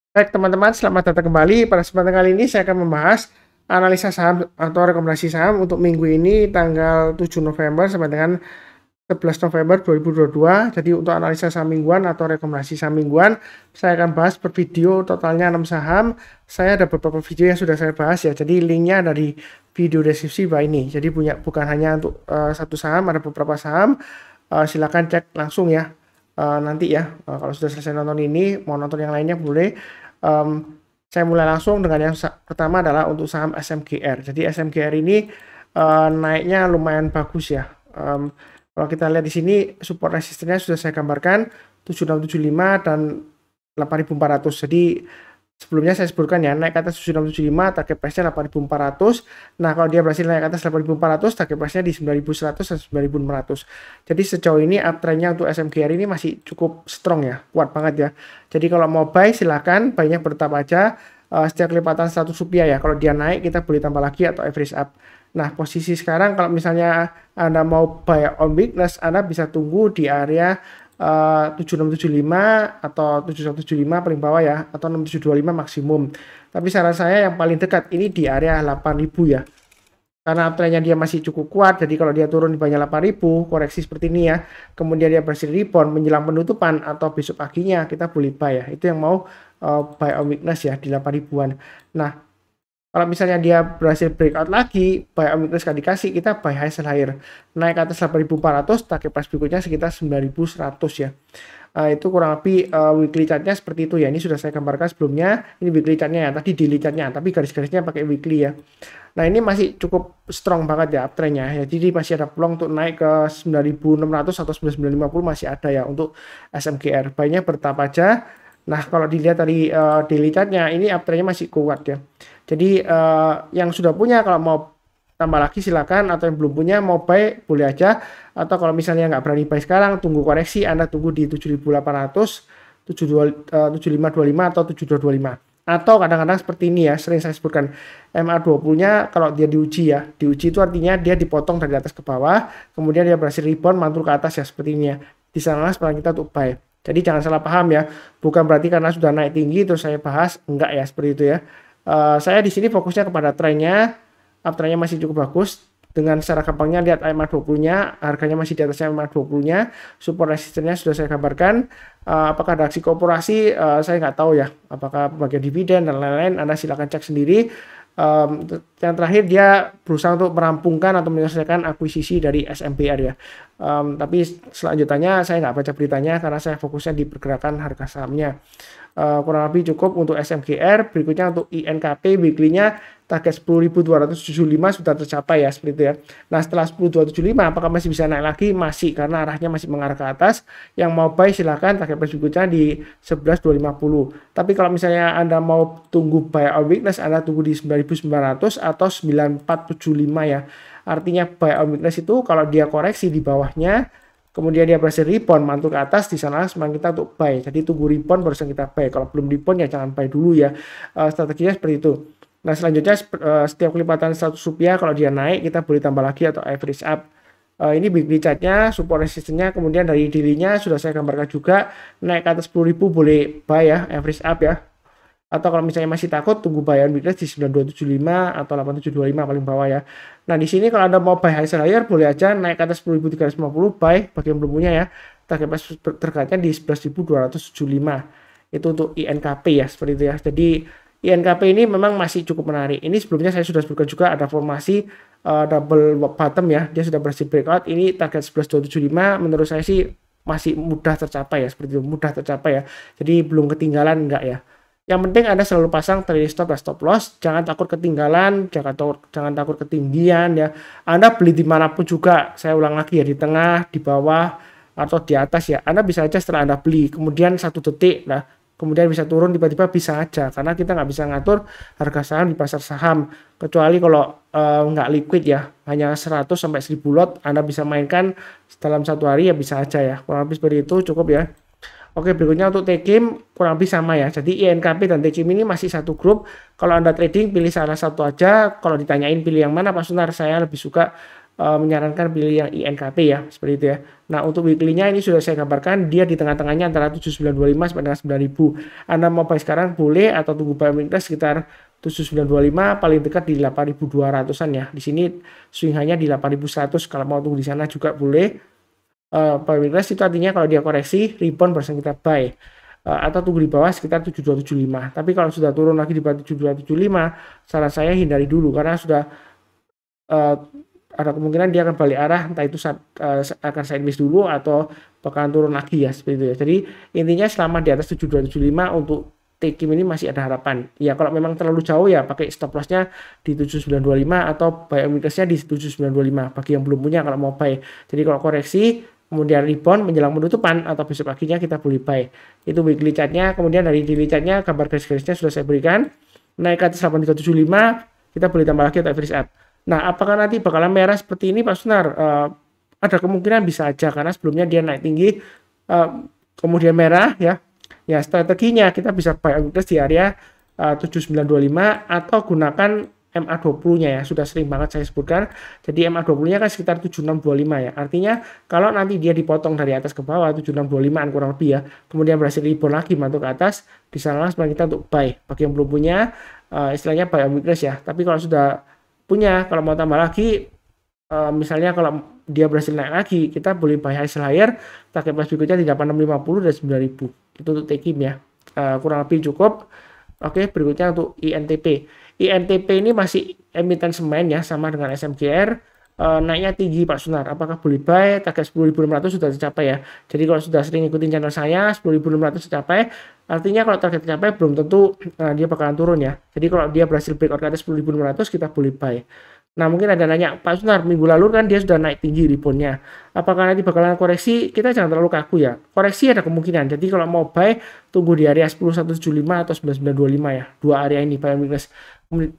Baik teman-teman, selamat datang kembali. Pada kesempatan kali ini saya akan membahas analisa saham atau rekomendasi saham untuk minggu ini tanggal 7 November sampai dengan 11 November 2022. Jadi untuk analisa saham mingguan atau rekomendasi saham mingguan, saya akan bahas per video totalnya 6 saham. Saya ada beberapa video yang sudah saya bahas ya. Jadi linknya dari video deskripsi bawah ini. Jadi bukan hanya untuk satu saham, ada beberapa saham. Silakan cek langsung ya. Nanti ya, kalau sudah selesai nonton ini, mau nonton yang lainnya boleh. Saya mulai langsung dengan yang pertama adalah untuk saham SMGR. Jadi SMGR ini naiknya lumayan bagus ya. Kalau kita lihat di sini support resistennya sudah saya gambarkan 7675 dan 8400. Jadi sebelumnya saya sebutkan ya, naik ke atas 7675, target price-nya 8400. Nah, kalau dia berhasil naik ke atas 8400, target price-nya di 9100 dan 9600. Jadi sejauh ini uptrend-nya untuk SMGR ini masih cukup strong ya, kuat banget ya. Jadi kalau mau buy silahkan, buy-nya bertahap aja. Setiap kelipatan 100 rupiah ya, kalau dia naik kita boleh tambah lagi atau average up. Nah, posisi sekarang kalau misalnya Anda mau buy on weakness, Anda bisa tunggu di area 7675 atau 7175 paling bawah ya, atau 6725 maksimum. Tapi saran saya yang paling dekat ini di area 8000 ya. Karena uptrendnya dia masih cukup kuat, jadi kalau dia turun di banyak 8000, koreksi seperti ini ya, kemudian dia berhasil rebound menjelang penutupan atau besok paginya, kita boleh buy ya. Itu yang mau buy on weakness ya di 8000-an. Nah, kalau misalnya dia berhasil breakout lagi, buy on weakness dikasih, kita buy high sell higher. Naik ke atas 8400, target price berikutnya sekitar 9100 ya. Itu kurang lebih weekly chartnya seperti itu ya. Ini sudah saya gambarkan sebelumnya. Ini weekly chartnya ya, tadi daily chartnya, tapi garis-garisnya pakai weekly ya. Nah, ini masih cukup strong banget ya uptrendnya ya. Jadi masih ada peluang untuk naik ke 9600 atau 9950 masih ada ya untuk SMGR. Buy-nya bertahap aja. Nah, kalau dilihat dari daily chartnya, ini uptrendnya masih kuat ya. Jadi yang sudah punya kalau mau tambah lagi silakan, atau yang belum punya mau buy boleh aja. Atau kalau misalnya nggak berani buy sekarang, tunggu koreksi, Anda tunggu di 7800, 7525 atau 7225. Atau kadang-kadang seperti ini ya, sering saya sebutkan MA20-nya kalau dia diuji ya. Diuji itu artinya dia dipotong dari atas ke bawah, kemudian dia berhasil rebound mantul ke atas ya seperti ini ya. Di sana sekarang kita untuk buy. Jadi jangan salah paham ya, bukan berarti karena sudah naik tinggi terus saya bahas, enggak ya seperti itu ya. Saya di sini fokusnya kepada trennya, uptrendnya masih cukup bagus. Dengan secara gampangnya lihat MA20-nya, harganya masih di atasnya MA20-nya, support resistennya sudah saya gambarkan. Apakah ada aksi korporasi, saya nggak tahu ya, apakah bagian dividen dan lain-lain, Anda silakan cek sendiri. Yang terakhir dia berusaha untuk merampungkan atau menyelesaikan akuisisi dari SMPR ya. Tapi selanjutnya saya nggak baca beritanya karena saya fokusnya di pergerakan harga sahamnya. Kurang lebih cukup untuk SMGR. Berikutnya untuk INKP weekly-nya target 10.275 sudah tercapai ya seperti itu ya. Nah, setelah 10.275 apakah masih bisa naik lagi? Masih, karena arahnya masih mengarah ke atas. Yang mau buy silakan, target price berikutnya di 11.250. Tapi kalau misalnya Anda mau tunggu buy on weakness, Anda tunggu di 9.900 atau 9.475 ya. Artinya buy on weakness itu kalau dia koreksi di bawahnya, kemudian dia berhasil rebound mantul ke atas, di sana semangat kita untuk buy. Jadi tunggu rebound baru kita buy. Kalau belum rebound ya jangan buy dulu ya. Strateginya seperti itu. Nah, selanjutnya setiap kelipatan 100 rupiah kalau dia naik kita boleh tambah lagi atau average up. Ini weekly chartnya, support resistennya, kemudian dari daily-nya sudah saya gambarkan juga. Naik ke atas 10.000 boleh buy ya, average up ya. Atau kalau misalnya masih takut, tunggu buy on weakness di 9275 atau 8725 paling bawah ya. Nah, di sini kalau Anda mau buy high sell higher boleh aja naik ke atas 10.350 buy bagi yang belum punya ya. Target price terkatnya di 11.275. Itu untuk INKP ya, seperti itu ya. Jadi INKP ini memang masih cukup menarik. Ini sebelumnya saya sudah sebutkan juga ada formasi double bottom ya. Dia sudah berhasil breakout. Ini target 11.275 menurut saya sih masih mudah tercapai ya, seperti itu, mudah tercapai ya. Jadi belum ketinggalan enggak ya. Yang penting Anda selalu pasang trailing stop dan stop loss. Jangan takut ketinggalan, jangan takut ketinggian ya. Anda beli dimanapun juga, saya ulang lagi ya, di tengah, di bawah, atau di atas ya. Anda bisa aja setelah Anda beli, kemudian 1 detik, nah kemudian bisa turun tiba-tiba bisa aja, karena kita nggak bisa ngatur harga saham di pasar saham, kecuali kalau nggak liquid ya, hanya 100 sampai 1000 lot Anda bisa mainkan dalam satu hari ya bisa aja ya, kurang lebih seperti itu cukup ya. Oke, berikutnya untuk T-Kim kurang lebih sama ya, jadi INKP dan T-Kim ini masih satu grup. Kalau Anda trading pilih salah satu aja, kalau ditanyain pilih yang mana Pak Sunar, saya lebih suka menyarankan pilih yang INKP ya, seperti itu ya. Nah, untuk weekly-nya ini sudah saya gambarkan, dia di tengah-tengahnya antara 7925 sampai dengan 9000. Anda mau buy sekarang boleh atau tunggu buy weekly sekitar 7925, paling dekat di 8200-an ya. Di sini swing hanya di 8100, kalau mau tunggu di sana juga boleh. Buy weekly itu artinya kalau dia koreksi, rebound barusan kita buy. Atau tunggu di bawah sekitar 7275. Tapi kalau sudah turun lagi di bawah 7275, saran saya hindari dulu karena sudah ada kemungkinan dia akan balik arah, entah itu akan sideways dulu atau bakalan turun lagi ya, seperti itu ya. Jadi intinya selama di atas 7275 untuk take ini masih ada harapan. Ya kalau memang terlalu jauh ya pakai stop lossnya di 7925 atau buy weakness-nya di 7925 bagi yang belum punya kalau mau buy. Jadi kalau koreksi kemudian rebound menjelang penutupan atau besok paginya kita boleh buy. Itu weekly chart-nya. Kemudian dari daily chart-nya gambar garis-garisnya sudah saya berikan. Naik ke atas 8375 kita boleh tambah lagi atau average up. Nah, apakah nanti bakalan merah seperti ini Pak Sunar? Ada kemungkinan bisa aja karena sebelumnya dia naik tinggi kemudian merah ya. Ya, strateginya kita bisa buy weakness di area 7925 atau gunakan MA20-nya ya. Sudah sering banget saya sebutkan. Jadi MA20-nya kan sekitar 7625 ya. Artinya kalau nanti dia dipotong dari atas ke bawah 7625-an kurang lebih ya. Kemudian berhasil rebound lagi masuk ke atas, di sana langsung kita untuk buy. Bagi yang belum punya istilahnya buy weakness ya. Tapi kalau sudah punya, kalau mau tambah lagi misalnya kalau dia berhasil naik lagi, kita boleh buy high sell higher, target price berikutnya di 8650 dan 9000. Itu untuk take ya. Kurang lebih cukup. Oke, berikutnya untuk INTP. INTP ini masih emiten semen ya, sama dengan SMGR. Naiknya tinggi Pak Sunar. Apakah boleh buy? Target 10.600 sudah tercapai ya. Jadi kalau sudah sering ikutin channel saya, 10.600 tercapai. Artinya kalau target tercapai belum tentu dia bakalan turun ya. Jadi kalau dia berhasil breakout ke atas 10.600 kita boleh buy. Nah mungkin ada nanya, Pak Sunar minggu lalu kan dia sudah naik tinggi reboundnya. Apakah nanti bakalan koreksi? Kita jangan terlalu kaku ya. Koreksi ada kemungkinan. Jadi kalau mau buy tunggu di area 10175 atau 9925 ya. Dua area ini buy weakness.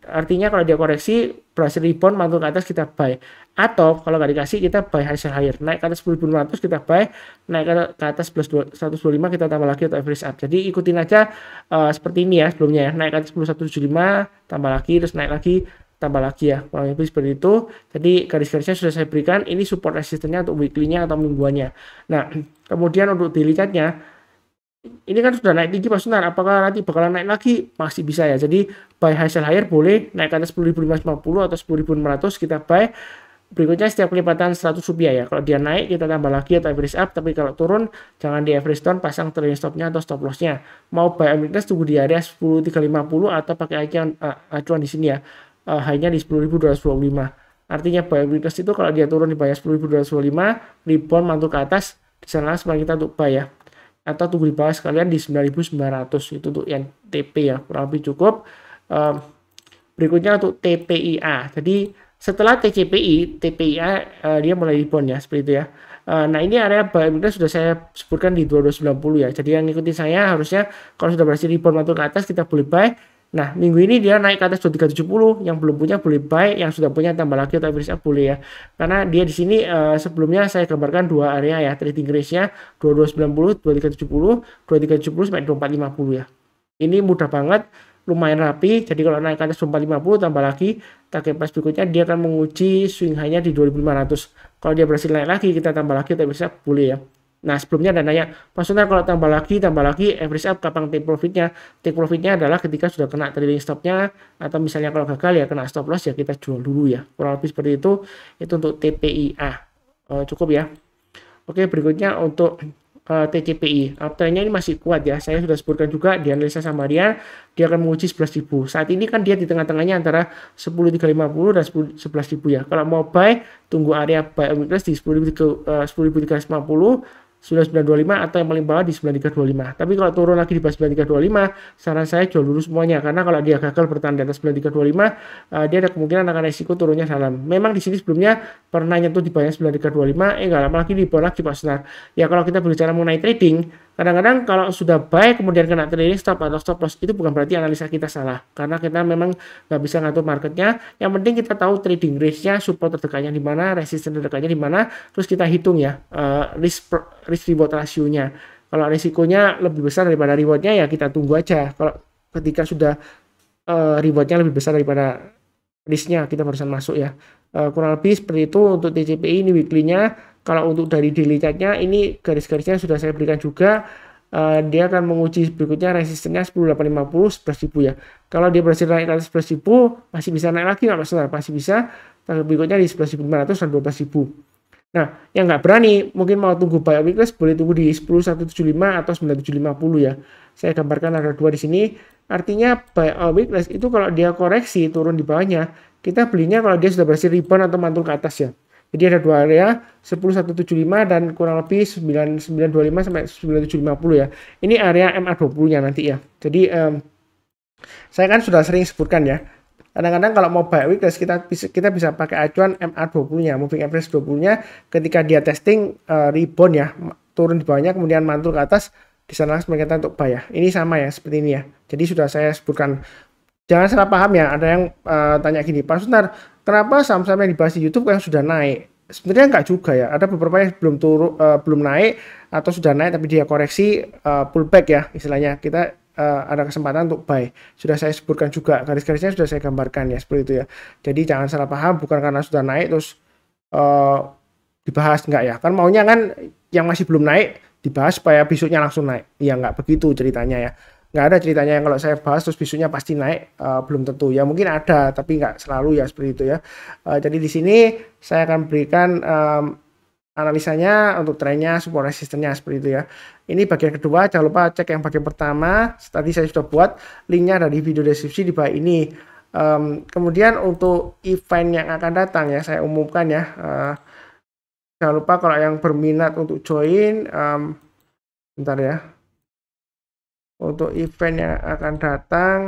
Artinya kalau dia koreksi berhasil rebound masuk ke atas kita buy. Atau kalau nggak dikasih kita buy high sell higher. Naik ke atas 10.500 kita buy, naik ke atas plus 125 kita tambah lagi atau average up. Jadi ikutin aja seperti ini ya sebelumnya ya. Naik ke atas 10175 tambah lagi terus naik lagi tambah lagi ya, kurang lebih seperti itu. Jadi garis-garisnya sudah saya berikan, ini support resistennya untuk weekly-nya atau mingguannya. Nah kemudian untuk daily chart-nya ini kan sudah naik tinggi Pak Sunar, apakah nanti bakalan naik lagi? Masih bisa ya. Jadi buy high sell higher boleh, naik ke atas 10.550 atau 10.600 kita buy. Berikutnya setiap kelipatan 100 rupiah ya. Kalau dia naik kita tambah lagi atau average up, tapi kalau turun jangan di average down, pasang trailing stopnya atau stop lossnya. Mau buy weakness tunggu di area 10.350 atau pakai acuan di sini ya. High-nya di 10.225. Artinya buy weakness itu kalau dia turun di bawah 10.225, rebound mantul ke atas, di sana sebenarnya kita untuk buy ya. Atau tunggu di bawah sekalian di 9.900, itu untuk yang TP ya, kurang lebih cukup. Berikutnya untuk TPIA. Jadi setelah TPIA dia mulai rebound ya, seperti itu ya. Nah ini area buy weakness sudah saya sebutkan di 2290 ya. Jadi yang ngikutin saya harusnya kalau sudah berhasil rebound mantul ke atas kita boleh buy. Nah, minggu ini dia naik ke atas 2370, yang belum punya boleh buy, yang sudah punya tambah lagi atau average up boleh ya. Karena dia di sini sebelumnya saya gambarkan dua area ya, trading range-nya 2290, 2370, 2370 sampai 2450 ya. Ini mudah banget, lumayan rapi. Jadi kalau naik ke atas 2450 tambah lagi target price berikutnya dia akan menguji swing high-nya di 2500. Kalau dia berhasil naik lagi kita tambah lagi atau average up boleh ya. Nah sebelumnya ada nanya, Pak Sunar kalau tambah lagi average up kapan take profitnya? Take profitnya adalah ketika sudah kena trailing stopnya, atau misalnya kalau gagal ya kena stop loss ya kita jual dulu ya, kurang lebih seperti itu untuk TPIA. Cukup ya. Oke, berikutnya untuk TCPI, uptrendnya ini masih kuat ya, saya sudah sebutkan juga di analisa Samarian dia akan menguji 11.000. Saat ini kan dia di tengah-tengahnya antara 10.350 dan 11.000 ya. Kalau mau buy tunggu area buy weakness di 10.350, 9925 atau yang paling bawah di 9325. Tapi kalau turun lagi di bawah 9325, saran saya jual dulu semuanya karena kalau dia gagal bertahan di atas 9325, dia ada kemungkinan akan resiko turunnya dalam. Memang di sini sebelumnya pernah nyentuh di bawah 9325, enggak lama lagi di bawah lagi Pak Sunar. Ya kalau kita berbicara mengenai trading, kadang-kadang kalau sudah buy kemudian kena trailing stop atau stop loss itu bukan berarti analisa kita salah karena kita memang nggak bisa ngatur marketnya. Yang penting kita tahu trading range-nya, support terdekatnya di mana, resistance terdekatnya di mana, terus kita hitung ya risk reward rasionya. Kalau risikonya lebih besar daripada rewardnya ya kita tunggu aja. Kalau ketika sudah rewardnya lebih besar daripada listnya kita barusan masuk ya. Kurang lebih seperti itu untuk TCPI ini weekly-nya. Kalau untuk dari daily chart-nya ini garis-garisnya sudah saya berikan juga. Dia akan menguji berikutnya resistennya 10.850 11.000 ya. Kalau dia berhasil naik ke atas 11.000 masih bisa naik lagi nggak masalah, masih bisa. Target berikutnya di 11.500 dan 12.000. Nah, yang nggak berani mungkin mau tunggu buy weakness boleh tunggu di 10.175 atau 9.750 ya. Saya gambarkan ada dua di sini. Artinya buy weakness itu kalau dia koreksi turun di bawahnya, kita belinya kalau dia sudah berhasil rebound atau mantul ke atas ya. Jadi ada dua area 10.175 dan kurang lebih 9.925 sampai 9.750 ya. Ini area MA20-nya nanti ya. Jadi saya kan sudah sering sebutkan ya. Kadang-kadang kalau mau buy weakness kita bisa pakai acuan MA20-nya, moving average 20-nya ketika dia testing rebound ya, turun di bawahnya kemudian mantul ke atas, di sana kita untuk buy ya. Ini sama ya seperti ini ya. Jadi sudah saya sebutkan. Jangan salah paham ya, ada yang tanya gini, Pak Sunar, kenapa saham-saham yang dibahas di YouTube yang sudah naik? Sebenarnya enggak juga ya, ada beberapa yang belum turun, belum naik atau sudah naik tapi dia koreksi pullback ya, istilahnya kita ada kesempatan untuk buy. Sudah saya sebutkan juga, garis-garisnya sudah saya gambarkan ya, seperti itu ya. Jadi jangan salah paham, bukan karena sudah naik terus dibahas, enggak ya. Kan maunya kan yang masih belum naik dibahas supaya besoknya langsung naik. Ya enggak begitu ceritanya ya. Nggak ada ceritanya yang kalau saya bahas terus besoknya pasti naik, belum tentu ya, mungkin ada tapi nggak selalu ya seperti itu ya. Jadi di sini saya akan berikan analisanya untuk trennya, support resistennya seperti itu ya. Ini bagian kedua, jangan lupa cek yang bagian pertama, tadi saya sudah buat linknya dari video deskripsi di bawah ini. Kemudian untuk event yang akan datang ya saya umumkan ya, jangan lupa kalau yang berminat untuk join, bentar ya. Untuk event yang akan datang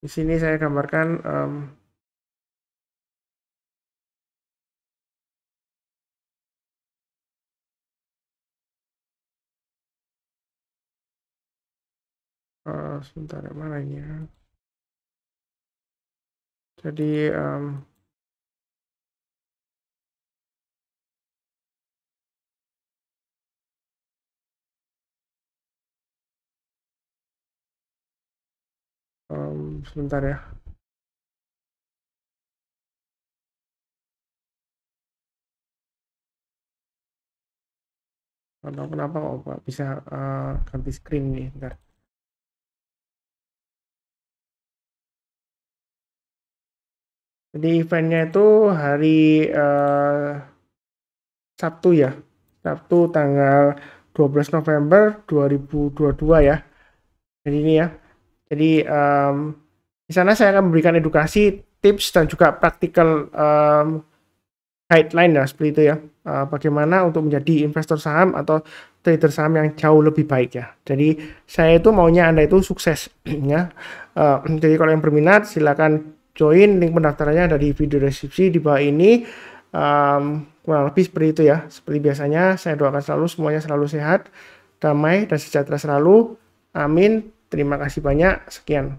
di sini saya gambarkan sebentar mana ini ya. Jadi sebentar ya. Atau kenapa kok bisa ganti screen nih, bentar. Jadi eventnya itu hari Sabtu ya, Sabtu tanggal 12 November 2022 ya. Jadi ini ya. Jadi di sana saya akan memberikan edukasi, tips dan juga praktikal guideline ya seperti itu ya. Bagaimana untuk menjadi investor saham atau trader saham yang jauh lebih baik ya. Jadi saya itu maunya Anda itu sukses ya. Jadi kalau yang berminat silakan join, link pendaftarannya ada di video deskripsi di bawah ini. Kurang lebih seperti itu ya. Seperti biasanya saya doakan selalu semuanya selalu sehat, damai dan sejahtera selalu. Amin. Terima kasih banyak. Sekian.